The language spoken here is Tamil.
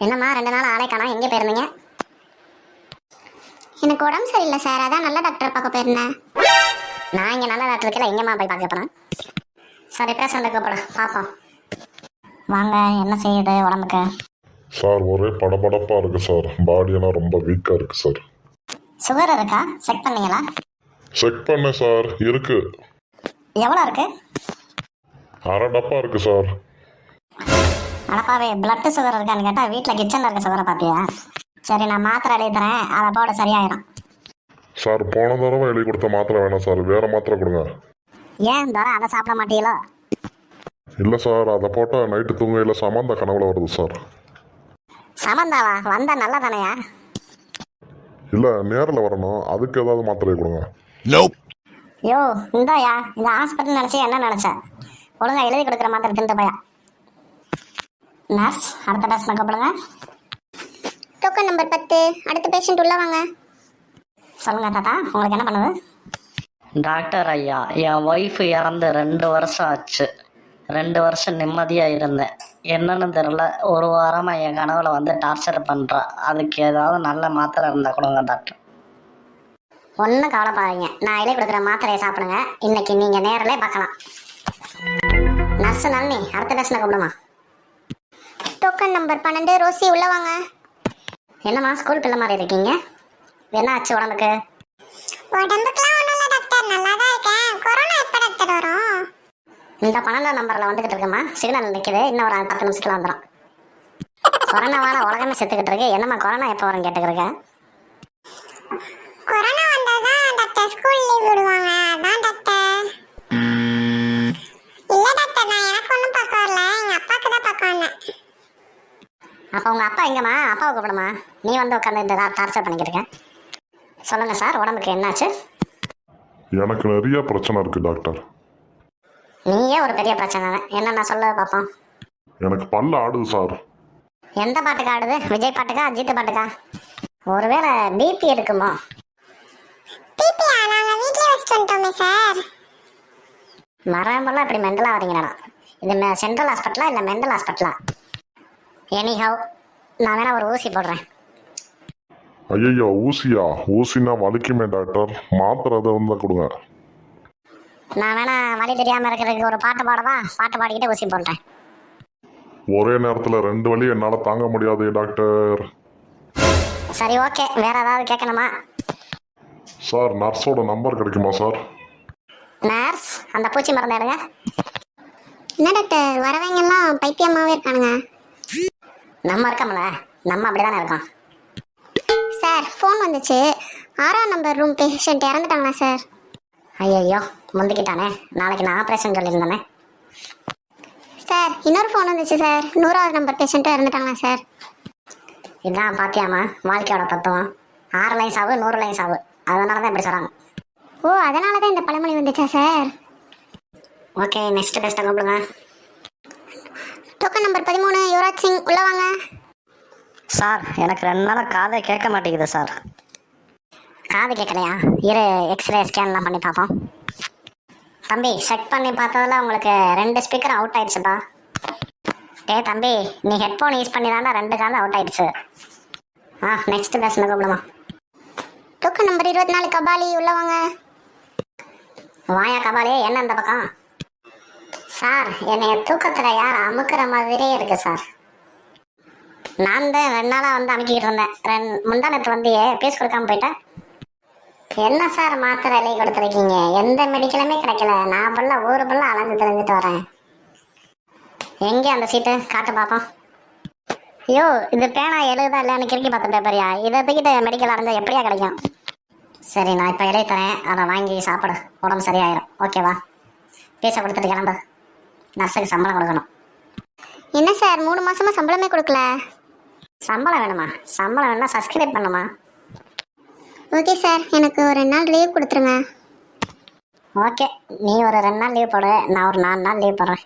என்னம்மா 2 நாள் ஆளே காணோம், எங்கே போயிருந்தீங்க? எனக்கு உடம்பு சரியில்லை சார், அதான் நல்ல டாக்டர் பார்க்க போயிருந்தேன். நான் இங்கே நல்ல டாக்டர் இருக்கல, எங்கேம்மா போய் பார்க்க போகிறேன்? சரி பேஷண்ட்டை கூப்பிடு பார்ப்போம். வாங்க, என்ன செய்யுது உடம்புக்கு? சார் ஒரே படபடப்பா இருக்கு சார். பாடியெல்லாம் ரொம்ப வீக்கா இருக்கு சார். சுகர் இருக்கா? செக் பண்ணீங்களா? செக் பண்ணேன் சார், இருக்கு. எவ்வளோ இருக்கு? 1/2 டப்பா இருக்கு சார். அடப்பாவே, பிளட்டு சுகர் இருக்கான்னு கேட்டால் வீட்டில் கிச்சனில் இருக்க சுகரை பார்த்தியா? சரி, நான் மாத்திரை எழுதி தரேன், அதை போட சரியாயிடும். சார் போன தடவை எழுதி கொடுத்த மாத்திரை வேணாம் சார், வேற மாத்திரை கொடுங்க. ஏன் தர அதை சாப்பிட மாட்டீங்களோ? இல்லை சார், அதை போட்டால் நைட்டு தூங்கையில் சமந்த கனவுல வருது சார். சமந்தாவா? வந்தா நல்லா தானையா? இல்லை நேரில் வரணும், அதுக்கு ஏதாவது மாத்திரை கொடுங்க. யோ இந்தாயா, இந்த ஹாஸ்பிட்டல் நினச்சி என்ன நினச்ச? ஒழுங்கா எழுதி கொடுக்குற மாத்திரை திண்டு போயா. நர்ஸ், அடுத்த பேஷண்ட் கூப்பிடுங்க. டோக்கன் நம்பர் 10, அடுத்த பேஷண்ட் உள்ள வாங்க. சொல்லுங்க தாத்தா, உங்களுக்கு என்ன பண்ணுது? டாக்டர் ஐயா, என் ஒய்ஃபு இறந்து 2 வருஷம் ஆச்சு. 2 வருஷம் நிம்மதியாக இருந்தேன். என்னன்னு தெரில, ஒரு வாரமாக என் கனவுல வந்து டார்ச்சர் பண்ணுறான். அதுக்கு ஏதாவது நல்ல மாத்திரை இருந்தால் கொடுங்க டாக்டர். ஒன்றும் கவலைப்படாதீங்க, நான் எழுதி கொடுக்குற மாத்திரையை சாப்பிடுங்க. இன்னைக்கு நீங்கள் நேரிலே பார்க்கலாம். நர்ஸு நளினி, அடுத்த பேஷண்ட்டை கூப்பிடுமா. டோக்கன் நம்பர் 12, ரோசி உள்ள வாங்க. என்னம்மா ஸ்கூல் பிள்ளை மாதிரி இருக்கீங்க? என்ன ஆச்சு உடம்புக்கு? உடம்புக்குலாம் ஒன்றும் இல்லை டாக்டர், நல்லா தான் இருக்கேன். கொரோனா எப்போ டாக்டர் வரும்? இந்த 12ஆம் நம்பரில் வந்துக்கிட்டு இருக்குமா, சிக்னல் நிற்கிது, இன்னும் ஒரு 10 நிமிஷத்தில் வந்துடும். கொரோனாவால் உலகமே செத்துக்கிட்டு இருக்கு, என்னம்மா கொரோனா எப்போ வரும்னு கேட்டுக்கிறீங்க? கொரோனா வந்தால் தான் டாக்டர் ஸ்கூல் லீவ் விடுவாங்க, அதான் டாக்டர். இல்லை டாக்டர், நான் எனக்கு ஒன்றும் பார்க்க வரல, எங்கள் அப்பாவுக்கு தான் பார்க்க வந்தேன். அப்போ உங்கள் அப்பா எங்கம்மா? அப்பாவை கூப்பிடுமா. நீ வந்து உட்காந்து இந்த டார்ச்சர் பண்ணிக்கிட்டு இருக்கேன். சொல்லுங்கள் சார், உடம்புக்கு என்னாச்சு? எனக்கு நிறைய பிரச்சனை இருக்கு டாக்டர். நீயே ஒரு பெரிய பிரச்சனை தான், என்னென்ன சொல்ல பார்ப்போம். எனக்கு பல்ல ஆடுது சார். எந்த பாட்டுக்கு ஆடுது? விஜய் பாட்டுக்கா, அஜித் பாட்டுக்கா? ஒருவேளை பிபி இருக்குமோ? பிபியா? நாங்கள் வீட்டிலே வச்சுட்டு வந்துட்டோமே சார். மரமெல்லாம் இப்படி மெண்டலாக வரீங்கடா. இது சென்ட்ரல் ஹாஸ்பிட்டலா இல்லை மெண்டல் ஹாஸ்பிட்டலா? எனிஹவ், நான் வேணா ஒரு ஊசி போடுறேன். ஐயோ ஊசியா? ஊசினா வலிக்குமே டாக்டர், மாத்திரை அதை வந்து கொடுங்க. நான் வேணா வலி தெரியாமல் இருக்கிறதுக்கு ஒரு பாட்டு பாடவா? பாட்டு பாடிக்கிட்டு ஊசி போடுறேன். ஒரே நேரத்தில் 2 வலி என்னால் தாங்க முடியாது டாக்டர். சரி ஓகே, வேற ஏதாவது கேட்கணுமா? சார் நர்ஸோட நம்பர் கிடைக்குமா சார்? நர்ஸ், அந்த பூச்சி மருந்து எடுங்க. என்ன டாக்டர், வரவங்கெல்லாம் பைத்தியமாகவே இருக்கானுங்க. நம்ம இருக்கோம்ல, நம்ம அப்படி தானே இருக்கோம். சார் ஃபோன் வந்துச்சு, 6ஆம் நம்பர் ரூம் பேஷண்ட் இறந்துட்டாங்களா சார்? ஐயோ முந்திக்கிட்டானே, நாளைக்கு நான் ஆப்ரேஷன் சொல்லியிருந்தேனே. சார் இன்னொரு ஃபோன் வந்துச்சு சார், 100ஆவது நம்பர் பேஷண்ட்டும் இறந்துட்டாங்களா சார்? இதான் பாத்தியாமா வாழ்க்கையோட தத்துவம். 6 லைன் சாவு 100 லைன் சாவு, அதனால தான் இப்படி சொல்கிறாங்க. ஓ, அதனால தான் இந்த பழமொழி வந்துச்சா சார்? ஓகே, நெக்ஸ்ட் டெஸ்ட்டை கூப்பிடுங்க. டோக்கன் நம்பர் 13, யுவராஜ் சிங் உள்ள வாங்க. சார் எனக்கு 2 நாளாக காதை கேட்க மாட்டேங்குது சார். காது கேட்கலையா? இரு, எக்ஸ்ரே ஸ்கேன்லாம் பண்ணி பார்ப்போம். தம்பி, செக் பண்ணி பார்த்ததில் உங்களுக்கு 2 ஸ்பீக்கர் அவுட் ஆயிடுச்சுப்பா. தம்பி, நீ ஹெட்ஃபோன் யூஸ் பண்ணி தாண்டா 2 காது அவுட் ஆயிடுச்சு. நெக்ஸ்ட் பேஷண்ட் கூப்பிடுமா. டோக்கன் நம்பர் 24, கபாலி உள்ள வாங்க. வாயா கபாலி, என்ன இந்த பக்கம்? சார், என்னைய தூக்கத்தில் யார் அமுக்கிற மாதிரியே இருக்கு சார். நான் தான் 2 நாளாக வந்து அமுக்கிக்கிட்டு இருந்தேன். முந்தானத்து வந்து பீஸ் கொடுக்காம போயிட்டேன். என்ன சார் மாத்திரை எழுதி கொடுத்துருக்கீங்க? எந்த மெடிக்கலுமே கிடைக்கல. நான் ஃபுல்லாக ஊர் ஃபுல்லாக அலைஞ்சு தெரிஞ்சுட்டு வரேன். எங்கே அந்த சீட்டு காட்டு பார்ப்போம். ஐயோ, இது பேனா எழுதுதா இல்லைன்னு கிறுக்கி பார்த்த பேப்பரியா? இதை தூக்கிட்டு மெடிக்கல் அடைஞ்சா எப்படியா கிடைக்கும்? சரி, நான் இப்போ எழுதி தரேன், அதை வாங்கி சாப்பிடு, உடம்பு சரியாயிடும். ஓகேவா? பீஸை கொடுத்துட்டு கிளம்பு. நர்ஸுக்கு சம்பளம் கொடுக்கணும். என்ன சார் 3 மாசமா சம்பளமே கொடுக்கல? சம்பளம் வேணுமா? சம்பளம் வேணும்னா சப்ஸ்கிரைப் பண்ணுமா. ஓகே சார், எனக்கு ஒரு 2 நாள் லீவ் கொடுத்துருங்க. ஓகே, நீ ஒரு 2 நாள் லீவ் போடு, நான் ஒரு 4 நாள் லீவ் போடுறேன்.